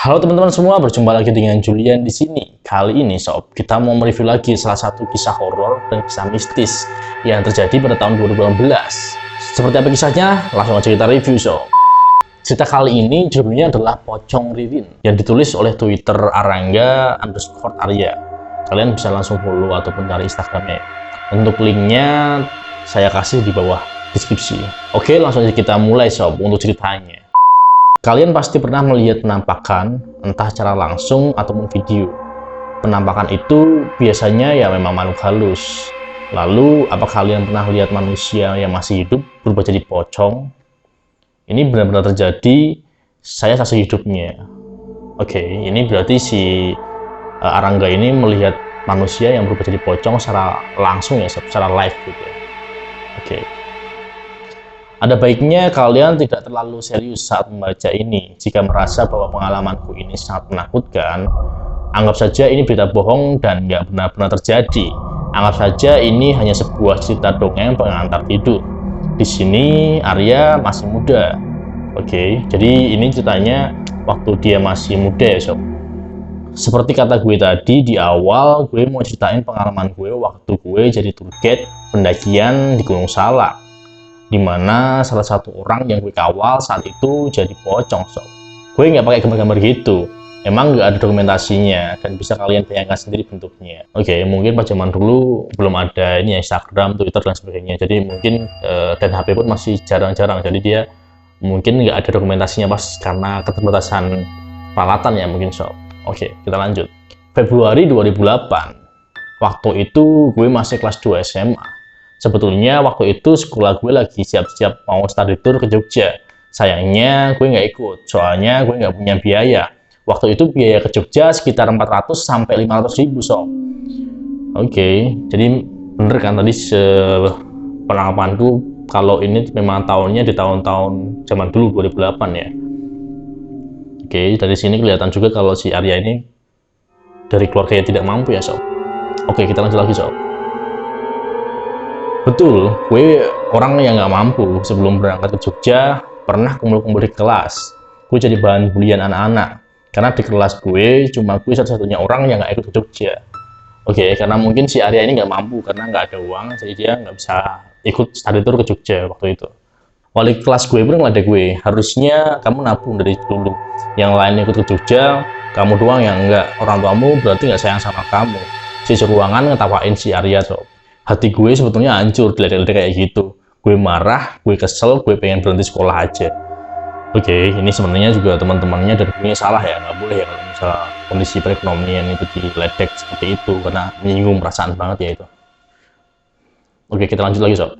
Halo teman-teman semua, berjumpa lagi dengan Julian di sini. Kali ini sob, kita mau mereview lagi salah satu kisah horor dan kisah mistis yang terjadi pada tahun 2018. Seperti apa kisahnya? Langsung aja kita review sob. Cerita kali ini judulnya adalah Pocong Ririn yang ditulis oleh Twitter Arangga_Arya. Kalian bisa langsung follow ataupun cari Instagramnya. Untuk linknya saya kasih di bawah deskripsi. Oke, langsung aja kita mulai sob untuk ceritanya. Kalian pasti pernah melihat penampakan, entah secara langsung ataupun video. Penampakan itu biasanya ya memang makhluk halus. Lalu, apakah kalian pernah lihat manusia yang masih hidup berubah jadi pocong? Ini benar-benar terjadi, saya saksi hidupnya. Oke, ini berarti si Arangga ini melihat manusia yang berubah jadi pocong secara langsung ya, secara live gitu ya. Oke. Ada baiknya kalian tidak terlalu serius saat membaca ini. Jika merasa bahwa pengalamanku ini sangat menakutkan, anggap saja ini berita bohong dan nggak benar-benar terjadi. Anggap saja ini hanya sebuah cerita dongeng pengantar tidur. Di sini Arya masih muda. Oke, jadi ini ceritanya waktu dia masih muda ya sob. Seperti kata gue tadi di awal, gue mau ceritain pengalaman gue waktu gue jadi tour guide pendakian di Gunung Salak, dimana salah satu orang yang gue kawal saat itu jadi pocong sob. Gue nggak pakai gambar-gambar gitu, emang nggak ada dokumentasinya dan bisa kalian bayangkan sendiri bentuknya. Oke, mungkin pas zaman dulu belum ada ini ya, Instagram, Twitter dan sebagainya, jadi mungkin dan HP pun masih jarang-jarang, jadi dia mungkin nggak ada dokumentasinya pas karena keterbatasan peralatan ya mungkin sob. Oke, kita lanjut. Februari 2008, waktu itu gue masih kelas 2 SMA. Sebetulnya waktu itu sekolah gue lagi siap-siap mau study tour ke Jogja. Sayangnya gue nggak ikut, soalnya gue nggak punya biaya. Waktu itu biaya ke Jogja sekitar 400 sampai 500 ribu sob. Oke, jadi bener kan tadi penangkapanku kalau ini memang tahunnya di tahun-tahun zaman dulu 2008 ya. Oke, dari sini kelihatan juga kalau si Arya ini dari keluarga yang tidak mampu ya sob. Oke, kita lanjut lagi sob. Betul, gue orang yang nggak mampu. Sebelum berangkat ke Jogja, pernah kumpul-kumpul di kelas. Gue jadi bahan bulian anak-anak. Karena di kelas gue, cuma gue satu-satunya orang yang nggak ikut ke Jogja. Oke, karena mungkin si Arya ini nggak mampu, karena nggak ada uang, jadi dia nggak bisa ikut study tour ke Jogja waktu itu. Wali kelas gue pun ngeledek gue, harusnya kamu nabung dari dulu. Yang lain ikut ke Jogja, kamu doang yang nggak. Orang tuamu berarti nggak sayang sama kamu. Si ruangan ngetawain si Arya sob. Hati gue sebetulnya hancur diledek-ledek kayak gitu. Gue marah, gue kesel, gue pengen berhenti sekolah aja. Oke, ini sebenarnya juga teman-temannya dan gue salah ya, nggak boleh ya kalau misalnya kondisi perekonomian itu diledek seperti itu, karena menyinggung perasaan banget ya itu. Oke, kita lanjut lagi sob.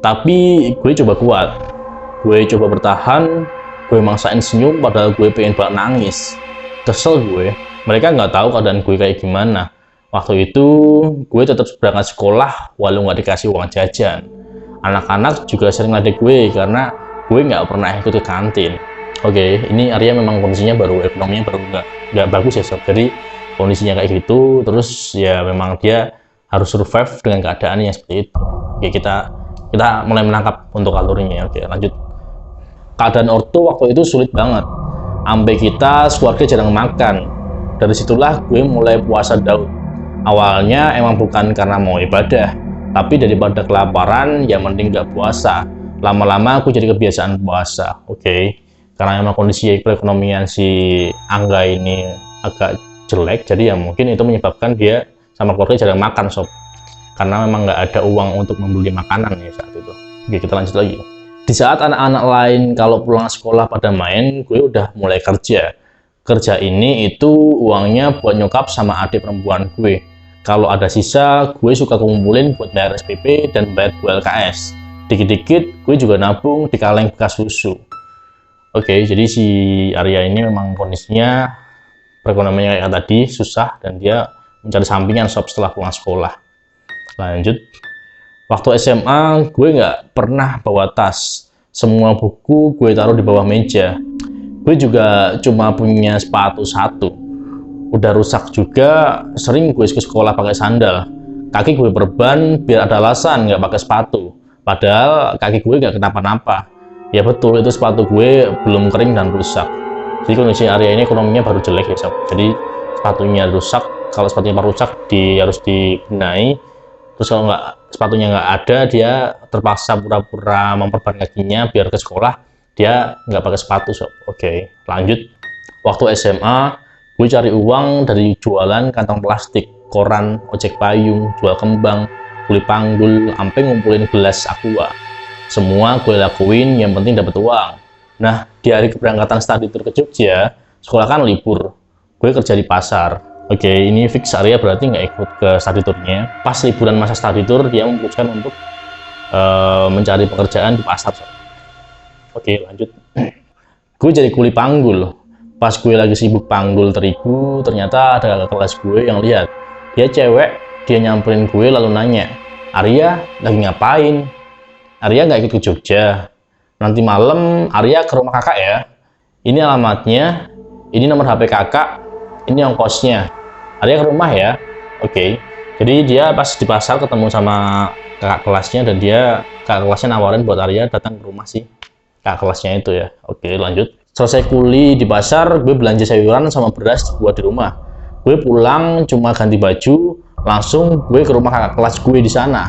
Tapi gue coba kuat, gue coba bertahan, gue maksain senyum padahal gue pengen banget nangis. Kesel gue, mereka nggak tahu keadaan gue kayak gimana. Waktu itu gue tetap berangkat sekolah walau nggak dikasih uang jajan. Anak-anak juga sering ngeledek gue karena gue nggak pernah ikut ke kantin. Oke, ini Arya memang kondisinya ekonominya baru nggak bagus ya sob. Jadi kondisinya kayak gitu, terus ya memang dia harus survive dengan keadaan yang seperti itu. Oke, kita mulai menangkap untuk alurnya. Oke, lanjut. Keadaan ortu waktu itu sulit banget. Sampai kita keluarga jarang makan. Dari situlah gue mulai puasa Daud. Awalnya emang bukan karena mau ibadah, tapi daripada kelaparan ya mending gak puasa. Lama-lama aku jadi kebiasaan puasa. Oke, karena emang kondisi perekonomian si Angga ini agak jelek, jadi ya mungkin itu menyebabkan dia sama keluarga jarang makan sob, karena memang nggak ada uang untuk membeli makanan ya saat itu. Oke, kita lanjut lagi. Di saat anak-anak lain kalau pulang sekolah pada main, gue udah mulai kerja. Kerja ini itu uangnya buat nyokap sama adik perempuan gue. Kalau ada sisa, gue suka kumpulin buat bayar SPP dan bayar LKS. Dikit-dikit, gue juga nabung di kaleng bekas susu. Oke, jadi si Arya ini memang kondisinya perekonomiannya kayak tadi, susah, dan dia mencari sampingan sob setelah pulang sekolah. Lanjut. Waktu SMA, gue nggak pernah bawa tas. Semua buku gue taruh di bawah meja. Gue juga cuma punya sepatu satu. Udah rusak juga, sering gue ke sekolah pakai sandal. Kaki gue berban biar ada alasan nggak pakai sepatu. Padahal kaki gue nggak kenapa-napa. Ya betul, itu sepatu gue belum kering dan rusak. Jadi kondisi Arya ini ekonominya baru jelek ya sob. Jadi sepatunya rusak, kalau sepatunya rusak harus dibenahi. Terus kalau sepatunya nggak ada, dia terpaksa pura-pura memperban kakinya biar ke sekolah dia nggak pakai sepatu sob. Oke, lanjut. Waktu SMA gue cari uang dari jualan kantong plastik, koran, ojek payung, jual kembang, kuli panggul, sampai ngumpulin gelas aqua. Semua gue lakuin yang penting dapat uang. Nah, di hari keberangkatan study tour ke Jogja, sekolah kan libur. Gue kerja di pasar. Oke, ini fix Arya berarti nggak ikut ke study tournya. Pas liburan masa study tour, dia memutuskan untuk mencari pekerjaan di pasar. Oke, lanjut. Gue jadi kuli panggul. Pas gue lagi sibuk panggul terigu, ternyata ada kakak kelas gue yang lihat. Dia cewek, dia nyamperin gue lalu nanya, Arya lagi ngapain? Arya nggak ikut ke Jogja. Nanti malam Arya ke rumah kakak ya. Ini alamatnya, ini nomor HP kakak, ini ongkosnya. Arya ke rumah ya. Oke. Jadi dia pas di pasar ketemu sama kakak kelasnya dan kakak kelasnya nawarin buat Arya datang ke rumah sih. Kakak kelasnya itu ya. Oke, lanjut. Selesai kuli di pasar, gue belanja sayuran sama beras buat di rumah. Gue pulang cuma ganti baju, langsung gue ke rumah kakak kelas gue di sana.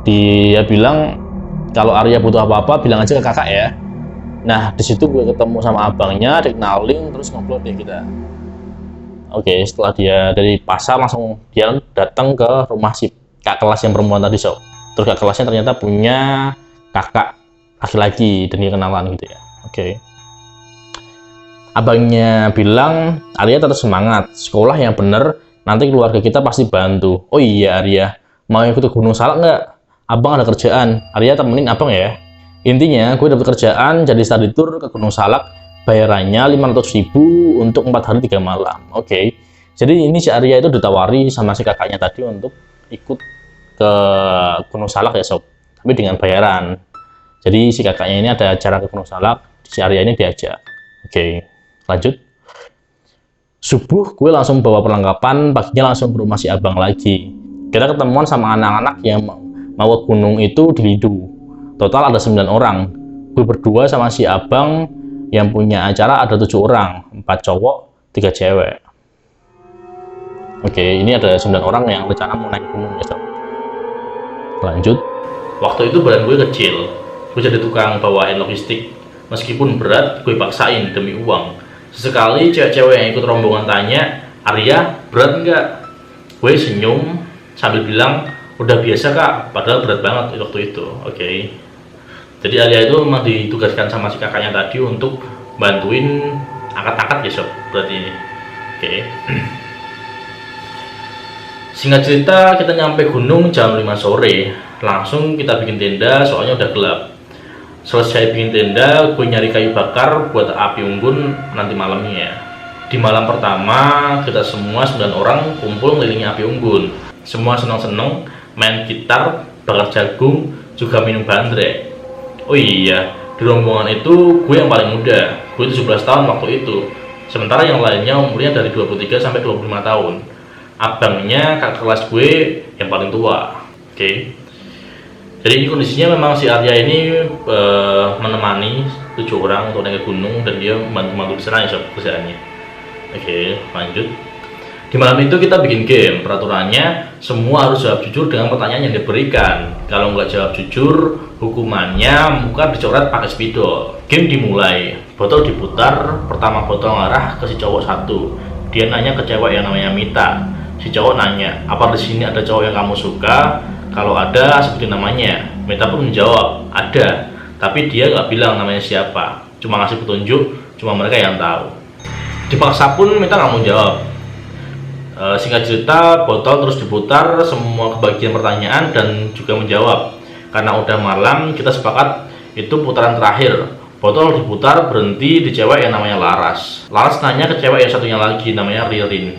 Dia bilang kalau Arya butuh apa-apa bilang aja ke kakak ya. Nah, di situ gue ketemu sama abangnya, dikenalin, terus ngobrol deh kita. Oke, setelah dia dari pasar langsung dia datang ke rumah si kakak kelas yang perempuan tadi sob. Terus kakak kelasnya ternyata punya kakak laki-laki dan dia kenalan gitu ya. Oke. Abangnya bilang, Arya tetap semangat, sekolah yang bener, nanti keluarga kita pasti bantu. Oh iya Arya, mau ikut ke Gunung Salak nggak? Abang ada kerjaan, Arya temenin abang ya. Intinya gue dapet kerjaan jadi study tour ke Gunung Salak, bayarannya 500.000 untuk 4 hari 3 malam. Oke. Jadi ini si Arya itu ditawari sama si kakaknya tadi untuk ikut ke Gunung Salak ya sob, tapi dengan bayaran. Jadi si kakaknya ini ada acara ke Gunung Salak, si Arya ini diajak. Oke, lanjut. Subuh gue langsung bawa perlengkapan, paginya langsung ke rumah si abang lagi. Kita ketemuan sama anak-anak yang mau ke gunung itu di Lidu. Total ada 9 orang. Gue berdua sama si abang yang punya acara ada 7 orang, 4 cowok, 3 cewek. Oke, ini ada 9 orang yang rencana mau naik gunung ya sob. Lanjut. Waktu itu badan gue kecil, gue jadi tukang bawain logistik. Meskipun berat, gue paksain demi uang. Sesekali cewek-cewek yang ikut rombongan tanya, Arya berat nggak? Gue senyum sambil bilang, udah biasa kak, padahal berat banget waktu itu. Oke. Jadi Arya itu memang ditugaskan sama si kakaknya tadi untuk bantuin angkat-angkat ya sob, berarti ini. Oke. Singkat cerita, kita nyampe gunung jam 5 sore. Langsung kita bikin tenda, soalnya udah gelap. Selesai bikin tenda, gue nyari kayu bakar buat api unggun nanti malamnya. Di malam pertama, kita semua 9 orang kumpul ngelilingi api unggun. Semua seneng-seneng, main gitar, bakar jagung, juga minum bandrek. Oh iya, di rombongan itu gue yang paling muda. Gue 17 tahun waktu itu. Sementara yang lainnya umurnya dari 23 sampai 25 tahun. Abangnya kakak kelas gue yang paling tua. Oke. Jadi ini kondisinya memang si Arya ini menemani 7 orang untuk naik ke gunung dan dia membantu di sana ya sob kerjaannya. Oke, lanjut. Di malam itu kita bikin game. Peraturannya semua harus jawab jujur dengan pertanyaan yang diberikan. Kalau nggak jawab jujur, hukumannya muka dicoret pakai spidol. Game dimulai. Botol diputar. Pertama botol ngarah ke si cowok satu. Dia nanya ke cewek yang namanya Mita. Si cowok nanya, apa di sini ada cowok yang kamu suka? Kalau ada, sebutin namanya. Mita pun menjawab, ada. Tapi dia nggak bilang namanya siapa. Cuma ngasih petunjuk, cuma mereka yang tahu. Dipaksa pun Mita nggak mau jawab. Singkat cerita, botol terus diputar, semua kebagian pertanyaan dan juga menjawab. Karena udah malam, kita sepakat itu putaran terakhir. Botol diputar, berhenti di cewek yang namanya Laras. Laras nanya ke cewek yang satunya lagi, namanya Ririn.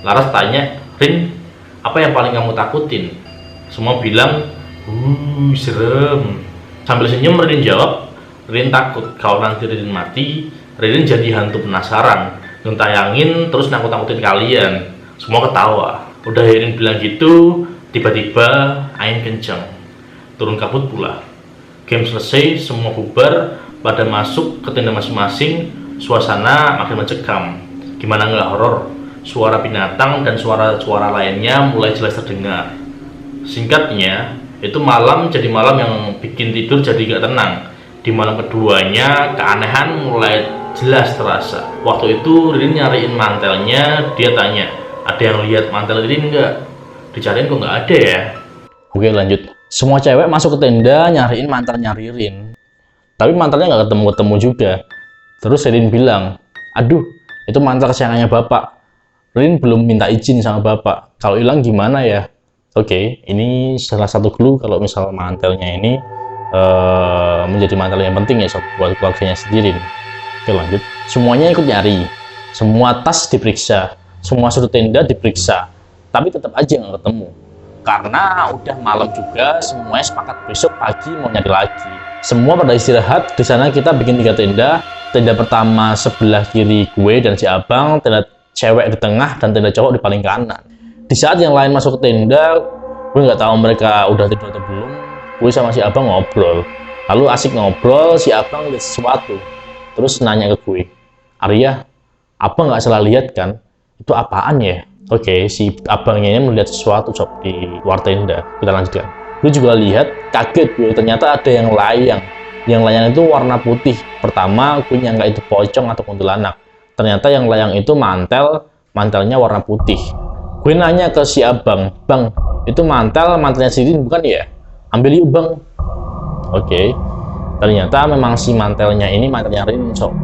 Laras tanya, Rin, apa yang paling kamu takutin? Semua bilang, serem. Sambil senyum, Ririn jawab, Ririn takut kalau nanti Ririn mati, Ririn jadi hantu penasaran, ngentayangin terus nakut-nakutin kalian. Semua ketawa. Udah Ririn bilang gitu, tiba-tiba angin kencang, turun kabut pula. Game selesai, semua bubar, pada masuk ke tenda masing-masing. Suasana makin mencekam. Gimana nggak horor? Suara binatang dan suara-suara lainnya mulai jelas terdengar. Singkatnya, itu malam jadi malam yang bikin tidur jadi gak tenang. Di malam keduanya, keanehan mulai jelas terasa. Waktu itu Ririn nyariin mantelnya, dia tanya, ada yang lihat mantel Ririn nggak? Dicariin kok nggak ada ya? Oke, lanjut. Semua cewek masuk ke tenda nyariin mantelnya Ririn. Tapi mantelnya nggak ketemu-ketemu juga. Terus Ririn bilang, aduh, itu mantel kesayangannya bapak. Ririn belum minta izin sama bapak. Kalau hilang gimana ya? Oke, ini salah satu clue kalau misal mantelnya ini menjadi mantel yang penting ya sob, buat keluarganya sendiri. Oke, lanjut. Semuanya ikut nyari. Semua tas diperiksa. Semua sudut tenda diperiksa. Tapi tetap aja nggak ketemu. Karena udah malam juga, semuanya sepakat besok pagi mau nyari lagi. Semua pada istirahat. Di sana kita bikin 3 tenda. Tenda pertama sebelah kiri gue dan si abang, tenda cewek di tengah, dan tenda cowok di paling kanan. Di saat yang lain masuk ke tenda, gue nggak tahu mereka udah tidur atau belum. Gue sama si abang ngobrol. Lalu asik ngobrol, si abang lihat sesuatu. Terus nanya ke gue, Arya, apa nggak salah lihat kan? Itu apaan ya? Oke, si abangnya ini melihat sesuatu sob di luar tenda. Kita lanjutkan. Gue juga lihat, kaget gue. Ternyata ada yang layang. Yang layang itu warna putih. Pertama, gue nyangka itu pocong atau kuntilanak. Ternyata yang layang itu mantelnya warna putih. Gue nanya ke si abang, bang, itu mantelnya Sirin bukan ya? Ambil yuk bang. Oke. Ternyata memang si mantelnya ini mantelnya Ririn sob.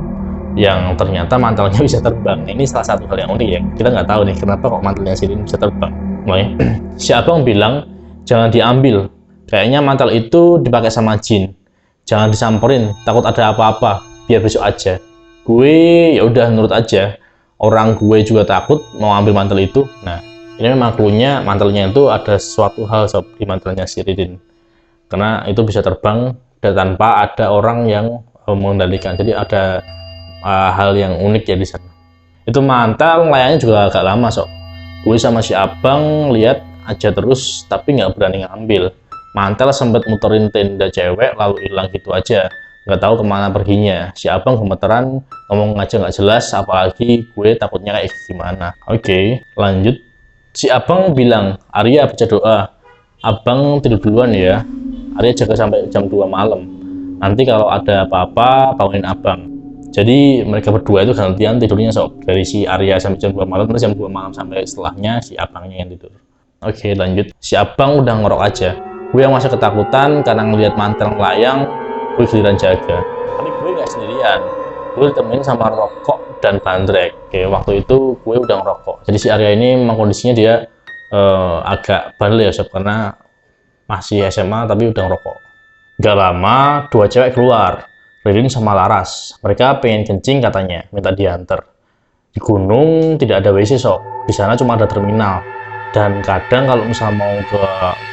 Yang ternyata mantelnya bisa terbang. Ini salah satu hal yang unik ya. Kita nggak tahu nih kenapa kok mantelnya Sirin bisa terbang. Mulai. Si abang bilang jangan diambil. Kayaknya mantel itu dipakai sama jin. Jangan disamperin, takut ada apa-apa. Biar besok aja. Gue ya udah nurut aja. Orang gue juga takut mau ambil mantel itu. Nah, ini memang cluenya mantelnya itu ada sesuatu hal sob di mantelnya si Ririn. Karena itu bisa terbang dan tanpa ada orang yang mengendalikan. Jadi ada hal yang unik ya di sana. Itu mantel layaknya juga agak lama sob. Gue sama si abang lihat aja terus tapi nggak berani ngambil. Mantel sempat muterin tenda cewek lalu hilang gitu aja. Nggak tahu kemana perginya. Si abang gemeteran ngomong aja nggak jelas, apalagi gue takutnya kayak gimana. Oke, lanjut. Si abang bilang, Arya baca doa, abang tidur duluan ya. Arya jaga sampai jam 2 malam. Nanti kalau ada apa-apa bangunin abang. Jadi mereka berdua itu gantian tidurnya sob. Dari si Arya sampai jam 2 malam, terus jam 2 malam sampai setelahnya si abangnya yang tidur. Oke, lanjut. Si abang udah ngorok aja. Gue yang masih ketakutan karena ngelihat mantel melayang. Gue giliran jaga, tapi gue nggak sendirian. Gue ditemenin sama rokok dan bandrek. Oke, waktu itu gue udah ngerokok. Jadi si Arya ini memang kondisinya dia agak bandel ya sob, karena masih SMA tapi udah ngerokok. Gak lama 2 cewek keluar, Ririn sama Laras. Mereka pengen kencing katanya, minta diantar. Di gunung tidak ada WC sob. Di sana cuma ada terminal. Dan kadang kalau misal mau ke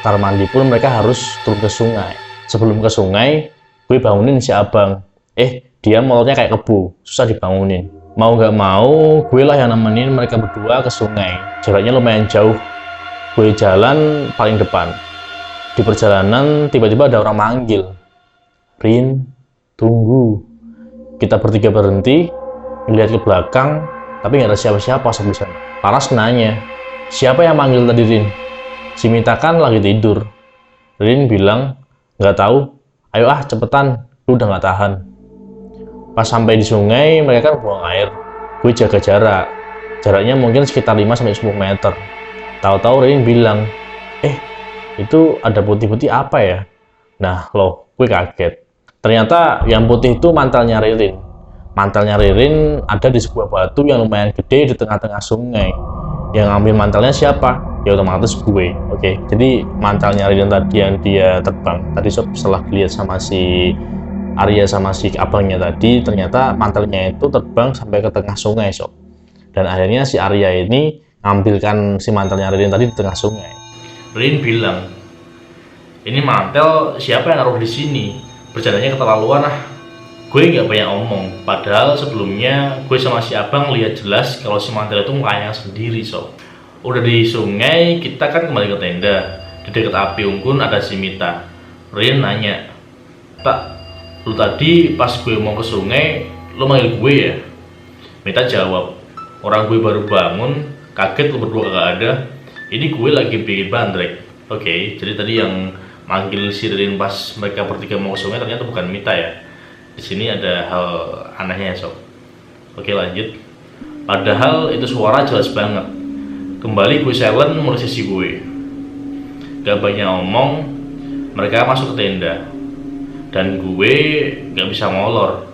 kamar mandi pun mereka harus turun ke sungai. Sebelum ke sungai, gue bangunin si abang. Dia molotnya kayak kebu, susah dibangunin. Mau gak mau, gue lah yang nemenin mereka berdua ke sungai. Jaraknya lumayan jauh. Gue jalan paling depan. Di perjalanan, tiba-tiba ada orang manggil. Rin, tunggu. Kita bertiga berhenti, melihat ke belakang, tapi nggak ada siapa-siapa sampai sana. Laras nanya, siapa yang manggil tadi Rin? Si Mita kan lagi tidur. Rin bilang, nggak tahu. Ayo cepetan, gue udah nggak tahan. Pas sampai di sungai, mereka kan buang air. Gue jaga jarak. Jaraknya mungkin sekitar 5-10 meter. Tahu-tahu Ririn bilang, itu ada putih-putih apa ya? Nah, loh, gue kaget. Ternyata yang putih itu mantelnya Ririn. Mantelnya Ririn ada di sebuah batu yang lumayan gede di tengah-tengah sungai. Yang ngambil mantelnya siapa? Ya otomatis gue. Oke, jadi mantelnya Ririn tadi yang dia terbang. Tadi setelah dilihat sama si Arya sama si abangnya tadi, ternyata mantelnya itu terbang sampai ke tengah sungai sob. Dan akhirnya si Arya ini ngambilkan si mantelnya Ririn tadi di tengah sungai. Ririn bilang, ini mantel siapa yang naruh di sini? Bercandanya keterlaluan ah. Gue nggak banyak omong, padahal sebelumnya gue sama si abang lihat jelas kalau si mantel itu melayang sendiri sob. Udah di sungai, kita kan kembali ke tenda. Di dekat api unggun ada si Mita. Ririn nanya, tak, lu tadi pas gue mau ke sungai, lu manggil gue ya? Mita jawab, orang gue baru bangun, kaget lu berdua gak ada. Ini gue lagi bikin bandrek. Oke, jadi tadi yang manggil si Ririn pas mereka bertiga mau ke sungai ternyata bukan Mita ya. Di sini ada hal anehnya ya sob. Oke lanjut. Padahal itu suara jelas banget. Kembali gue silent mulai sisi gue. Gak banyak ngomong. Mereka masuk ke tenda. Dan gue gak bisa molor.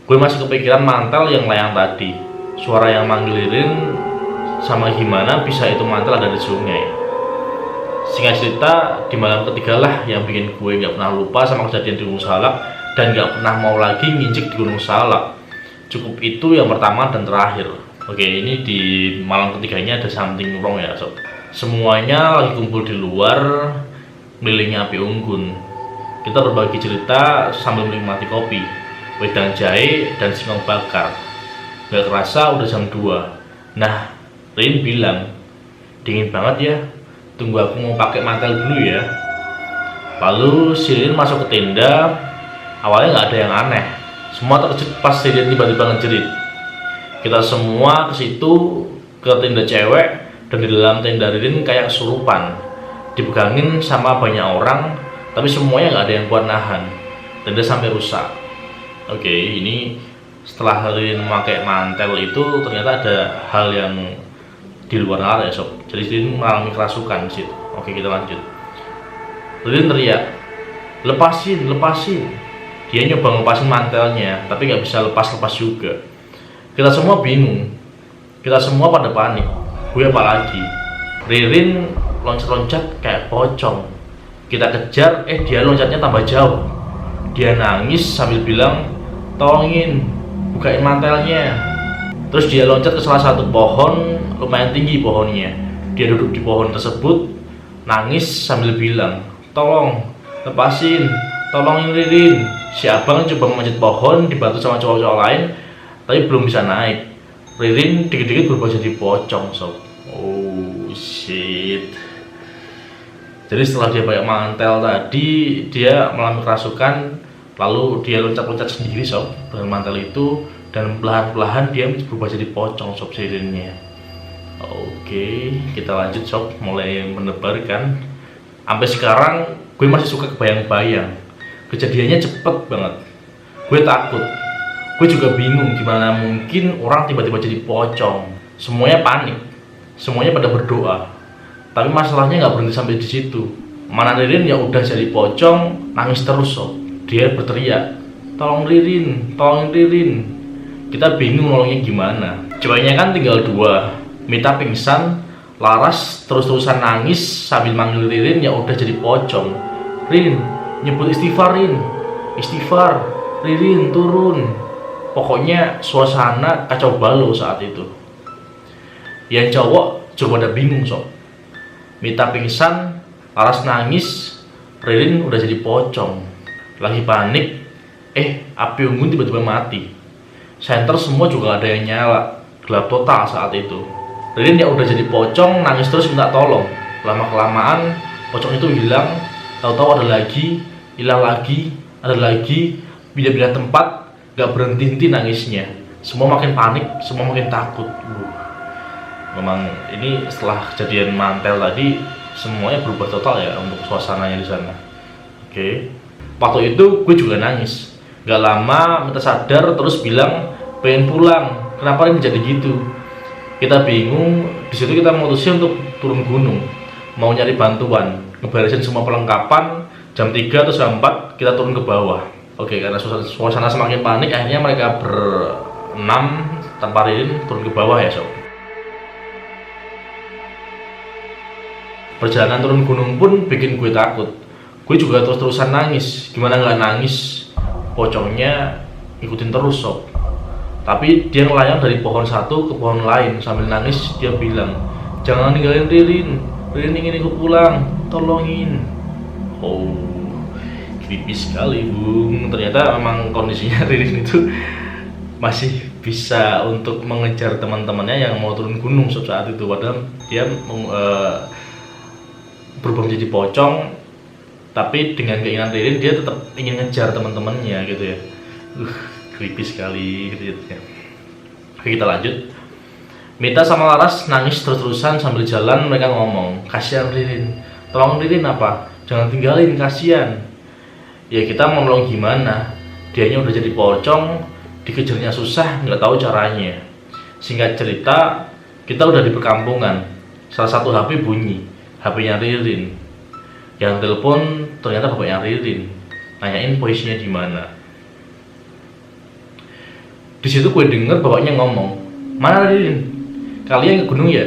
Gue masih kepikiran mantel yang layang tadi. Suara yang manggil Ririn sama gimana bisa itu mantel ada di sungai. Singkat cerita, di malam ketiga lah yang bikin gue gak pernah lupa sama kejadian di Gunung Salak dan gak pernah mau lagi nginjek di Gunung Salak. Cukup itu yang pertama dan terakhir. Oke, ini di malam ketiganya ada something wrong ya sob. Semuanya lagi kumpul di luar melilingi api unggun. Kita berbagi cerita sambil menikmati kopi, wedang jahe, dan singkong bakar. Gak kerasa udah jam 2. Nah, Rin bilang, dingin banget ya, tunggu aku mau pakai mantel dulu ya. Lalu si Rin masuk ke tenda. Awalnya nggak ada yang aneh, semua terkejut pas si Rin tiba-tiba ngejerit. Kita semua ke situ, ke tenda cewek, dan di dalam tenda Rin kayak kesurupan, dipegangin sama banyak orang, tapi semuanya nggak ada yang kuat nahan. Tenda sampai rusak. Oke, ini setelah Rin memakai mantel itu ternyata ada hal yang di luar nalar ya sob. Jadi Rin mengalami kerasukan di situ. Oke, kita lanjut. Rin teriak, lepasin, lepasin. Dia nyoba lepasin mantelnya, tapi nggak bisa lepas-lepas juga. Kita semua bingung. Kita semua pada panik. Gue apalagi. Ririn loncat-loncat kayak pocong. Kita kejar, dia loncatnya tambah jauh. Dia nangis sambil bilang, tolongin, bukain mantelnya. Terus dia loncat ke salah satu pohon, lumayan tinggi pohonnya. Dia duduk di pohon tersebut, nangis sambil bilang, tolong, lepasin, tolongin Ririn. Si abang coba memanjat pohon, dibantu sama cowok-cowok lain, tapi belum bisa naik. Ririn dikit-dikit berubah jadi pocong sob. Oh shit. Jadi setelah dia pakai mantel tadi, dia mengalami kerasukan. Lalu dia loncat-loncat sendiri sob dengan mantel itu, dan perlahan-lahan dia berubah jadi pocong sob Ririnnya. Oke, kita lanjut sob, mulai menebarkan. Sampai sekarang gue masih suka kebayang-bayang. Kejadiannya cepet banget. Gue takut. Gue juga bingung gimana mungkin orang tiba-tiba jadi pocong. Semuanya panik. Semuanya pada berdoa. Tapi masalahnya nggak berhenti sampai di situ. Mana Ririn yang udah jadi pocong nangis terus sob. Dia berteriak, tolong Ririn, tolongin Ririn. Kita bingung nolongnya gimana. Ceweknya kan tinggal 2. Mita pingsan, Laras terus-terusan nangis sambil manggil Ririn yang udah jadi pocong. Rin, nyebut istighfar Rin, istighfar, Ririn turun. Pokoknya suasana kacau balau saat itu. Yang cowok coba pada bingung sob. Mita pingsan, Laras nangis, Ririn udah jadi pocong. Lagi panik, api unggun tiba-tiba mati. Senter semua juga ada yang nyala, gelap total saat itu. Ririn yang udah jadi pocong nangis terus minta tolong. Lama-kelamaan pocong itu hilang. Tahu-tahu ada lagi, hilang lagi, ada lagi. Pindah-pindah tempat, gak berhenti-henti nangisnya. Semua makin panik, semua makin takut. Memang ini setelah kejadian mantel tadi, semuanya berubah total ya untuk suasananya di sana. Oke. Waktu itu gue juga nangis. Gak lama Mita sadar terus bilang pengen pulang. Kenapa ini jadi gitu? Kita bingung. Di situ kita memutuskan untuk turun gunung, mau nyari bantuan, ngebarisin semua perlengkapan. Jam 3 atau jam 4 kita turun ke bawah. Oke, karena suasana semakin panik, akhirnya mereka berenam tanpa Ririn turun ke bawah ya sob. Perjalanan turun gunung pun bikin gue takut. Gue juga terus-terusan nangis. Gimana nggak nangis? Pocongnya ikutin terus sob. Tapi dia ngelayang dari pohon satu ke pohon lain sambil nangis. Dia bilang, jangan ninggalin Ririn. Ririn ingin ikut pulang. Tolongin. Oh, creepy sekali bung. Ternyata memang kondisinya Ririn itu masih bisa untuk mengejar teman-temannya yang mau turun gunung saat itu. Padahal dia berubah menjadi pocong, tapi dengan keinginan Ririn dia tetap ingin ngejar teman-temannya gitu ya. Creepy sekali gitu ya. Oke, kita lanjut. Mita sama Laras nangis terus-terusan sambil jalan. Mereka ngomong, kasihan Ririn, tolong Ririn apa? Jangan tinggalin, kasihan. Ya kita mau nolong gimana? Dianya udah jadi pocong, dikejarnya susah, nggak tahu caranya. Singkat cerita, kita udah di perkampungan. Salah satu HP bunyi, HP-nya Ririn. Yang telepon ternyata bapaknya Ririn, nanyain posisinya di mana. Di situ gue denger bapaknya ngomong, mana Ririn? Kalian ke gunung ya?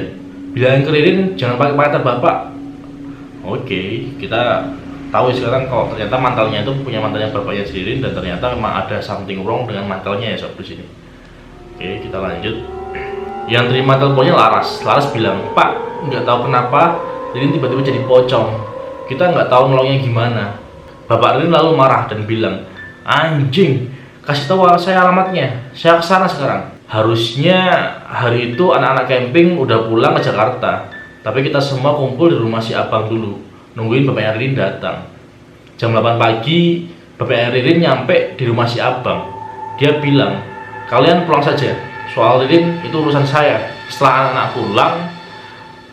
Bilangin ke Ririn jangan pakai pacar bapak. Oke, kita tahu sekarang kalau ternyata mantelnya itu punya mantelnya bapaknya Ririn dan ternyata memang ada something wrong dengan mantelnya ya sob di sini. Oke, kita lanjut. Yang terima teleponnya Laras. Laras bilang, Pak, nggak tahu kenapa Ririn tiba-tiba jadi pocong. Kita nggak tahu nolongnya gimana. Bapak Ririn lalu marah dan bilang, anjing, kasih tahu saya alamatnya. Saya kesana sekarang. Harusnya hari itu anak-anak camping udah pulang ke Jakarta, tapi kita semua kumpul di rumah si abang dulu, nungguin bapaknya Ririn datang. Jam 8 pagi, bapaknya Ririn nyampe di rumah si abang. Dia bilang, kalian pulang saja, soal Ririn itu urusan saya. Setelah anak-anak pulang,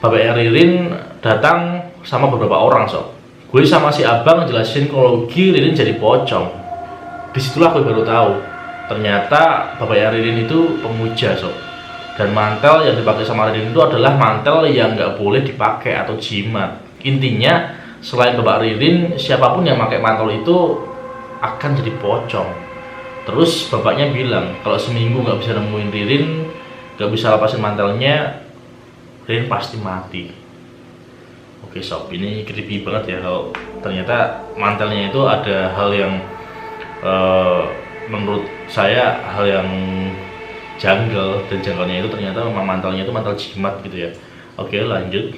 bapaknya Ririn datang sama beberapa orang sob. Gue sama si abang jelasin kronologi Ririn jadi pocong. Disitulah gue baru tahu ternyata bapaknya Ririn itu pemuja sob, dan mantel yang dipakai sama Ririn itu adalah mantel yang nggak boleh dipakai atau jimat. Intinya selain bapak Ririn, siapapun yang pakai mantel itu akan jadi pocong. Terus bapaknya bilang kalau seminggu nggak bisa nemuin Ririn, nggak bisa lepasin mantelnya, Ririn pasti mati. Oke sob, ini creepy banget ya kalau ternyata mantelnya itu ada hal yang menurut saya hal yang janggal, dan janggalnya itu ternyata memang mantelnya itu mantel jimat gitu ya. Oke, lanjut.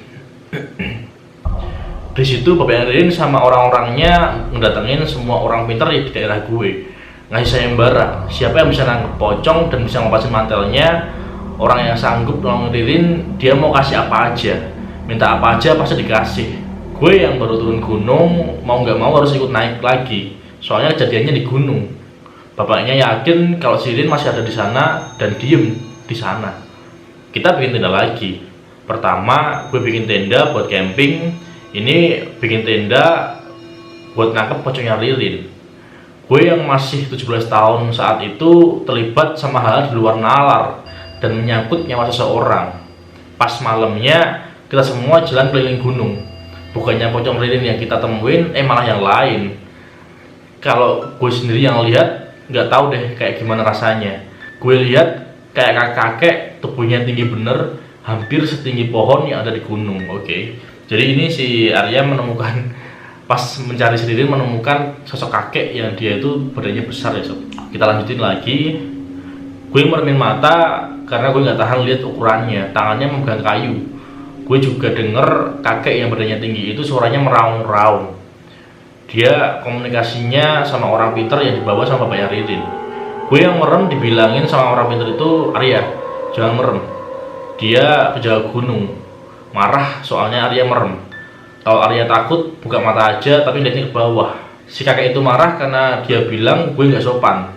Di situ bapaknya Ririn sama orang-orangnya ngedatengin semua orang pintar di daerah gue, ngasih sayembara siapa yang bisa nangkep pocong dan bisa ngepasin mantelnya. Orang yang sanggup nolongin Ririn, dia mau kasih apa aja, minta apa aja pasti dikasih. Gue yang baru turun gunung, mau nggak mau harus ikut naik lagi, soalnya kejadiannya di gunung. Bapaknya yakin kalau si Ririn masih ada di sana dan diem di sana. Kita bikin tenda lagi. Pertama, gue bikin tenda buat camping. Ini bikin tenda buat nangkep pocongnya Ririn. Gue yang masih 17 tahun saat itu terlibat sama hal di luar nalar dan menyangkut nyawa seseorang. Pas malamnya kita semua jalan keliling gunung. Bukannya pocong Ririn yang kita temuin, malah yang lain. Kalau gue sendiri yang lihat, nggak tahu deh kayak gimana rasanya. Gue lihat kayak kakek, tubuhnya tinggi bener, hampir setinggi pohon yang ada di gunung. Oke, jadi ini si Arya menemukan, pas mencari sendiri menemukan sosok kakek yang dia itu badannya besar ya sob. Kita lanjutin lagi. Gue mermin mata karena gue nggak tahan lihat ukurannya. Tangannya memegang kayu. Gue juga denger kakek yang badannya tinggi itu suaranya meraung-raung. Dia komunikasinya sama orang pintar yang dibawa sama bapaknya Ririn. Gue yang merem dibilangin sama orang pintar itu, Arya, jangan merem. Dia penjaga gunung. Marah soalnya Arya merem. Kalau Arya takut, buka mata aja tapi lihatnya ke bawah. Si kakek itu marah karena dia bilang gue nggak sopan,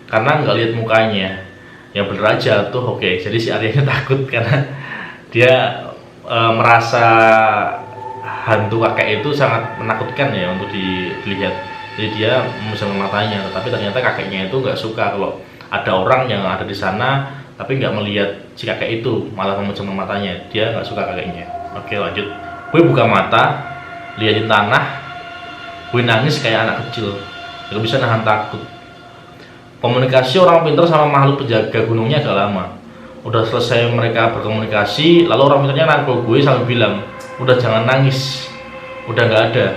karena nggak lihat mukanya. Yang bener aja tuh, oke. Jadi si Aryanya takut karena dia merasa hantu kakek itu sangat menakutkan ya untuk dilihat. Jadi dia memejamkan matanya, tapi ternyata kakeknya itu nggak suka kalau ada orang yang ada di sana tapi nggak melihat si kakek itu, malah memejamkan matanya. Dia nggak suka kakeknya. Oke, lanjut. Gue buka mata, liatin tanah, gue nangis kayak anak kecil, nggak bisa nahan takut. Komunikasi orang pintar sama makhluk penjaga gunungnya agak lama. Udah selesai mereka berkomunikasi, lalu orang pintarnya nangkul gue sambil bilang, udah jangan nangis, udah nggak ada.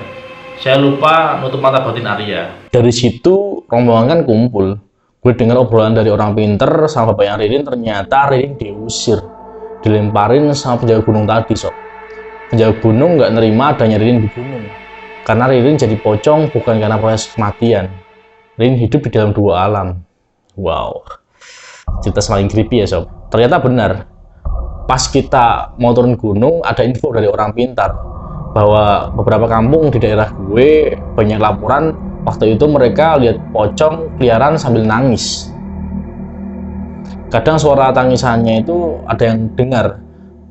Saya lupa nutup mata batin Arya. Dari situ rombongan kan kumpul. Gue dengar obrolan dari orang pinter sama bapaknya Ririn, ternyata Ririn diusir, dilemparin sama penjaga gunung tadi sob. Penjaga gunung nggak nerima adanya Ririn di gunung, karena Ririn jadi pocong bukan karena proses kematian. Ririn hidup di dalam dua alam. Wow, cerita semakin creepy ya sob. Ternyata benar, pas kita mau turun gunung ada info dari orang pintar bahwa beberapa kampung di daerah gue banyak laporan waktu itu mereka lihat pocong keliaran sambil nangis. Kadang suara tangisannya itu ada yang dengar,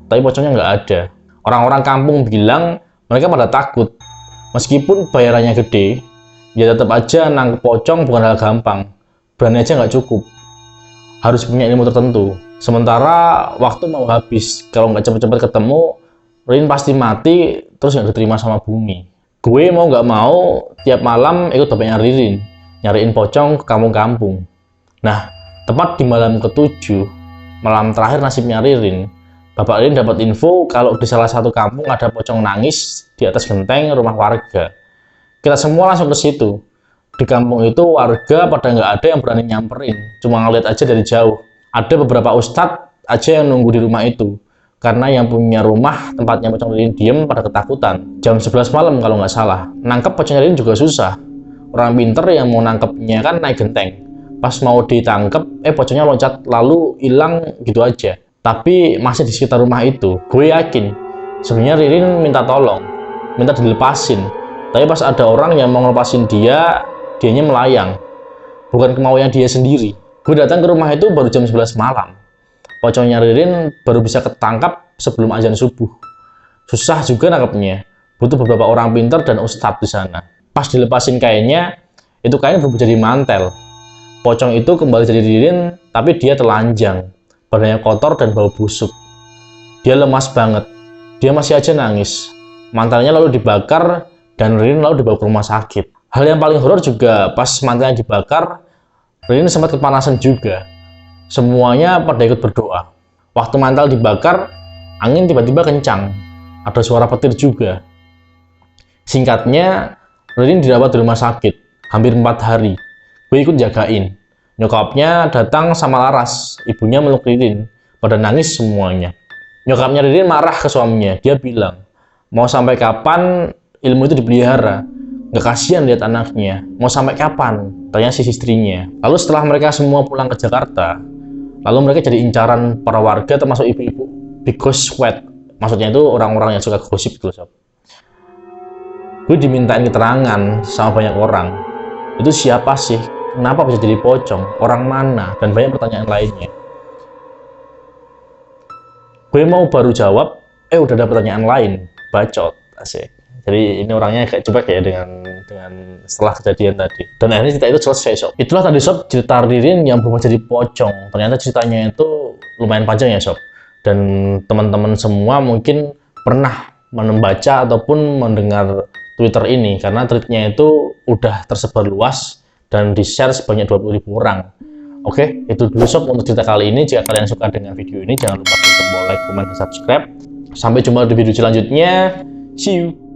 tapi pocongnya nggak ada. Orang-orang kampung bilang mereka pada takut. Meskipun bayarannya gede, ya tetap aja nangkep pocong bukan hal gampang. Berani aja nggak cukup. Harus punya ilmu tertentu. Sementara waktu mau habis, kalau nggak cepet-cepet ketemu, Ririn pasti mati, terus nggak diterima sama bumi. Gue mau nggak mau, tiap malam ikut bapaknya Ririn, nyariin pocong ke kampung-kampung. Nah, tepat di malam ke-7, malam terakhir nasibnya Ririn, Bapak Ririn dapat info kalau di salah satu kampung ada pocong nangis di atas genteng rumah warga. Kita semua langsung ke situ. Di kampung itu warga pada nggak ada yang berani nyamperin, cuma ngeliat aja dari jauh. Ada beberapa ustadz aja yang nunggu di rumah itu, karena yang punya rumah tempatnya pocong Ririn diem pada ketakutan. Jam 11 malam kalau nggak salah. Nangkep pocong Ririn juga susah. Orang pinter yang mau nangkepnya kan naik genteng. Pas mau ditangkep, pocongnya loncat lalu hilang gitu aja. Tapi masih di sekitar rumah itu. Gue yakin sebenarnya Ririn minta tolong, minta dilepasin. Tapi pas ada orang yang mau ngelepasin dianya melayang. Bukan kemauan dia sendiri. Gue datang ke rumah itu baru jam 11 malam. Pocongnya Ririn baru bisa ketangkap sebelum azan subuh. Susah juga nangkepnya. Butuh beberapa orang pintar dan ustadz di sana. Pas dilepasin kainnya, itu kain berubah jadi mantel. Pocong itu kembali jadi Ririn, tapi dia telanjang. Badannya kotor dan bau busuk. Dia lemas banget. Dia masih aja nangis. Mantelnya lalu dibakar dan Ririn lalu dibawa ke rumah sakit. Hal yang paling horor juga pas mantelnya dibakar, Ririn sempat kepanasan juga. Semuanya pada ikut berdoa. Waktu mantel dibakar, angin tiba-tiba kencang. Ada suara petir juga. Singkatnya, Ririn dirawat di rumah sakit hampir 4 hari. Gue ikut jagain. Nyokapnya datang sama laras. Ibunya meluk Ririn. Pada nangis semuanya. Nyokapnya Ririn marah ke suaminya. Dia bilang, mau sampai kapan ilmu itu dipelihara? Gak kasihan lihat anaknya. Mau sampai kapan? Tanya si istrinya. Lalu setelah mereka semua pulang ke Jakarta, lalu mereka jadi incaran para warga termasuk ibu-ibu di ghost squad. Maksudnya itu orang-orang yang suka gosip gitu, sob. Gue dimintain keterangan sama banyak orang. Itu siapa sih? Kenapa bisa jadi pocong? Orang mana? Dan banyak pertanyaan lainnya. Gue mau baru jawab, udah ada pertanyaan lain. Bacot, asik. Jadi ini orangnya kayak coba kayak dengan setelah kejadian tadi. Dan akhirnya cerita itu selesai, sob. Itulah tadi, sob, cerita Ririn yang berubah jadi pocong. Ternyata ceritanya itu lumayan panjang ya, sob. Dan teman-teman semua mungkin pernah membaca ataupun mendengar Twitter ini, karena tweetnya itu udah tersebar luas dan di-share sebanyak 20.000 orang. Oke, itu dulu, sob, untuk cerita kali ini. Jika kalian suka dengan video ini, jangan lupa untuk like, comment, dan subscribe. Sampai jumpa di video selanjutnya. See you!